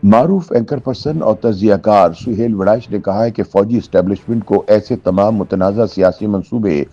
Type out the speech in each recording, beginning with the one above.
معروف anchor person اور تجزیہ کار سہیل وڑائچ نے کہا ہے کہ فوجی اسٹیبلشمنٹ کو ایسے تمام متنازع سیاسی منصوبے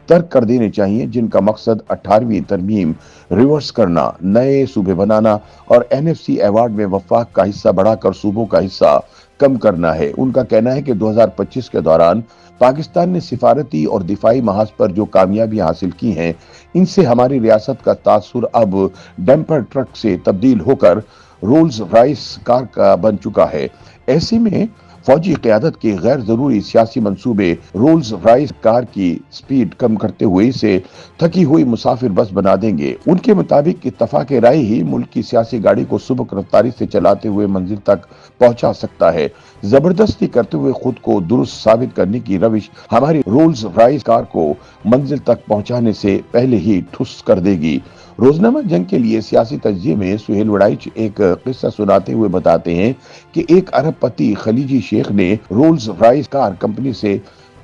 ترک کر دینے چاہیے جن کا مقصد 18ویں ترمیم ریورس کرنا، نئے صوبے بنانا اور NFC ایوارڈ میں وفاق کا حصہ بڑھا کر صوبوں کا حصہ کم کرنا ہے۔ ان کا کہنا ہے کہ 2025 کے دوران پاکستان نے سفارتی اور دفاعی محاذ پر جو کامیابیاں حاصل کی ہیں، ان سے ہماری ریاست کا تاثر اب ڈمپر ٹرک سے تبدیل ہو کر رولز رائس کار کا بن چکا ہے۔ ایسے میں فوجی قیادت کے غیر ضروری سیاسی منصوبے رولز رائس کار کی سپیڈ کم کرتے ہوئے اسے تھکی ہوئی مسافر بس بنا دیں گے۔ ان کے مطابق اتفاق رائے ہی ملک کی سیاسی گاڑی کو سبک رفتاری سے چلاتے ہوئے منزل تک پہنچا سکتا ہے۔ زبردستی کرتے ہوئے خود کو درست ثابت کرنے کی روش ہماری رولز رائس کار کو منزل تک پہنچانے سے پہلے ہی ٹھس کر دے گی۔ روزنامہ جنگ کے لیے سیاسی تجزیے میں سہیل وڑائچ ایک قصہ سناتے ہوئے بتاتے ہیں کہ ایک ارب پتی خلیجی شیخ نے رولز رائس کار کمپنی سے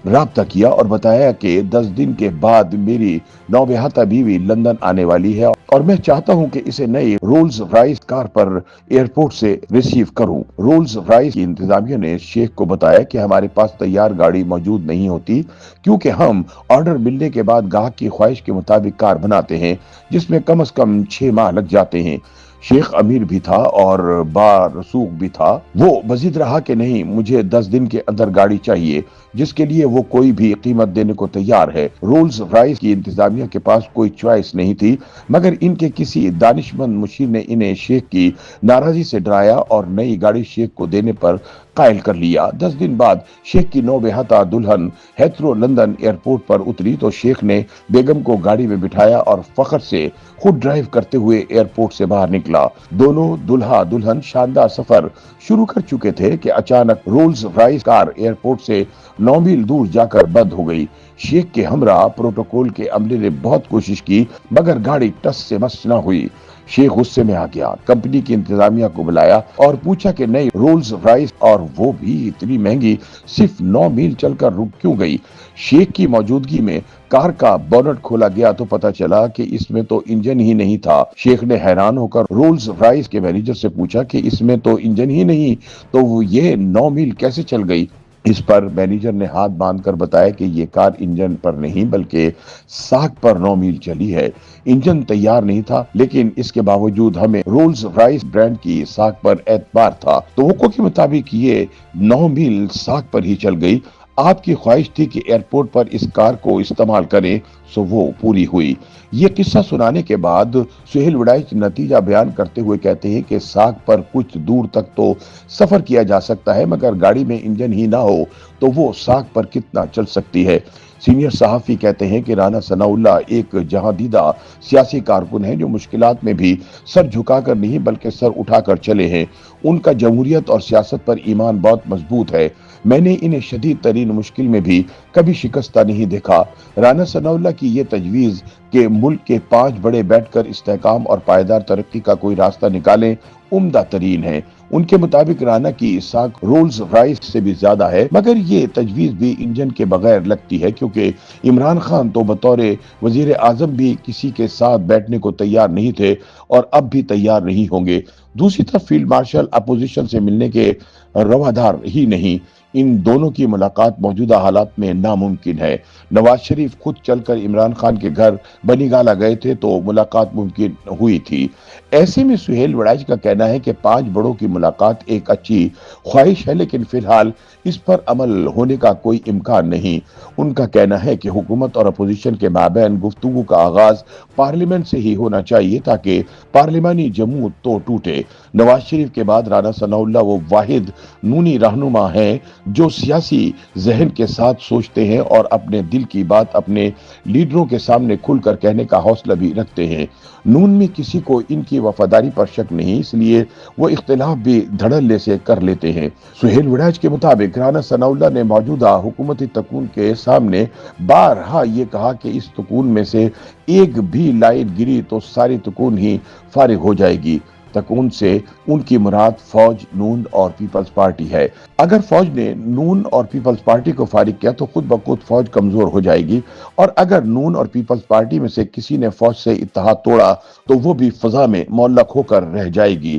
رابطہ کیا اور بتایا کہ 10 دن کے بعد میری نوبہتہ بیوی لندن آنے والی ہے اور میں چاہتا ہوں کہ اسے نئی رولز رائس کار پر ایئرپورٹ سے ریسیو کروں۔ رولز رائس کی انتظامیہ نے شیخ کو بتایا کہ ہمارے پاس تیار گاڑی موجود نہیں ہوتی کیونکہ ہم آرڈر ملنے کے بعد گاہک کی خواہش کے مطابق کار بناتے ہیں جس میں کم از کم 6 ماہ لگ جاتے ہیں۔ شیخ امیر بھی تھا اور بارسوخ بھی تھا۔ وہ مزید رہا کہ نہیں، مجھے 10 دن کے اندر گاڑی چاہیے جس کے لیے وہ کوئی بھی قیمت دینے کو تیار ہے۔ رولز رائس کی انتظامیہ کے پاس کوئی چوائس نہیں تھی مگر ان کے کسی دانشمند مشیر نے انہیں شیخ کی ناراضی سے ڈرایا اور نئی گاڑی شیخ کو دینے پر قائل کر لیا۔ 10 دن بعد شیخ کی نوبہتہ دلہن ہیتھرو لندن ایئرپورٹ پر اتری تو شیخ نے بیگم کو گاڑی میں بٹھایا اور فخر سے خود ڈرائیو کرتے ہوئے ایئرپورٹ سے باہر نکلا۔ دونوں دلہا دلہن شاندار سفر شروع کر چکے تھے کہ اچانک رولز رائس کار ایئرپورٹ سے 9 میل دور جا کر بند ہو گئی۔ شیخ کے ہمراہ پروٹوکول کے عملے نے بہت کوشش کی مگر گاڑی ٹس سے مس نہ ہوئی۔ شیخ غصے میں آ گیا، کمپنی کی انتظامیہ کو بلایا اور پوچھا کہ نئی رولز رائس اور وہ بھی اتنی مہنگی صرف 9 میل چل کر رک کیوں گئی۔ شیخ کی موجودگی میں کار کا بونٹ کھولا گیا تو پتا چلا کہ اس میں تو انجن ہی نہیں تھا۔ شیخ نے حیران ہو کر رولز رائس کے مینیجر سے پوچھا کہ اس میں تو انجن ہی نہیں تو وہ یہ 9 میل کیسے چل گئی۔ اس پر مینیجر نے ہاتھ باندھ کر بتایا کہ یہ کار انجن پر نہیں بلکہ ساکھ پر 9 میل چلی ہے۔ انجن تیار نہیں تھا لیکن اس کے باوجود ہمیں رولز رائس برانڈ کی ساکھ پر اعتبار تھا۔ توقع کے مطابق یہ 9 میل ساکھ پر ہی چل گئی۔ آپ کی خواہش تھی کہ ایئرپورٹ پر اس کار کو استعمال کریں سو وہ پوری ہوئی۔ یہ قصہ سنانے کے بعد سہیل وڑائچ نتیجہ بیان کرتے ہوئے کہتے ہیں کہ ساکھ پر کچھ دور تک تو سفر کیا جا سکتا ہے مگر گاڑی میں انجن ہی نہ ہو تو وہ ساکھ پر کتنا چل سکتی ہے۔ سینئر صحافی کہتے ہیں کہ رانا ثناء اللہ ایک جہاں دیدہ سیاسی کارکن ہیں جو مشکلات میں بھی سر جھکا کر نہیں بلکہ سر اٹھا کر چلے ہیں۔ ان کا جمہوریت اور سیاست پر ایمان بہت مضبوط ہے۔ میں نے انہیں شدید ترین مشکل میں بھی کبھی شکستہ نہیں دیکھا۔ رانا ثناء اللہ کی یہ تجویز کہ ملک کے 5 بڑے بیٹھ کر استحکام اور پائیدار ترقی کا کوئی راستہ نکالیں عمدہ ترین ہے۔ ان کے مطابق رانا کی ساکھ رولز رائس سے بھی زیادہ ہے مگر یہ تجویز بھی انجن کے بغیر لگتی ہے کیونکہ عمران خان تو بطور وزیر اعظم بھی کسی کے ساتھ بیٹھنے کو تیار نہیں تھے اور اب بھی تیار نہیں ہوں گے۔ دوسری طرف فیلڈ مارشل اپوزیشن سے ملنے کے روادار ہی نہیں۔ ان دونوں کی ملاقات موجودہ حالات میں ناممکن ہے۔ نواز شریف خود چل کر عمران خان کے گھر بنی گالہ گئے تھے تو ملاقات ممکن ہوئی تھی۔ ایسے میں سہیل وڑائچ کا کہنا ہے کہ 5 بڑوں کی ملاقات ایک اچھی خواہش ہے لیکن فی الحال اس پر عمل ہونے کا کوئی امکان نہیں۔ ان کا کہنا ہے کہ حکومت اور اپوزیشن کے مابین گفتگو کا آغاز پارلیمنٹ سے ہی ہونا چاہیے تاکہ پارلیمانی جمود تو ٹوٹے۔ نواز شریف کے بعد رانا ثناء اللہ وہ واحد نونی رہنما ہیں جو سیاسی ذہن کے ساتھ سوچتے ہیں اور اپنے دل کی بات اپنے لیڈروں کے سامنے کھل کر کہنے کا حوصلہ بھی رکھتے ہیں۔ نون میں کسی کو ان کی وفاداری پر شک نہیں اس لیے وہ اختلاف بھی دھڑلے سے کر لیتے ہیں۔ سہیل وڑائچ کے مطابق رانا ثناء اللہ نے موجودہ حکومتی تکون کے سامنے بارہا یہ کہا کہ اس تکون میں سے ایک بھی لائن گری تو ساری تکون ہی فارغ ہو جائے گی۔ تکون سے ان کی مراد فوج، نون اور پیپلز پارٹی ہے۔ اگر فوج نے نون اور پیپلز پارٹی کو فارغ کیا تو خود بخود فوج کمزور ہو جائے گی اور اگر نون اور پیپلز پارٹی میں سے کسی نے فوج سے اتحاد توڑا تو وہ بھی فضا میں معلق ہو کر رہ جائے گی۔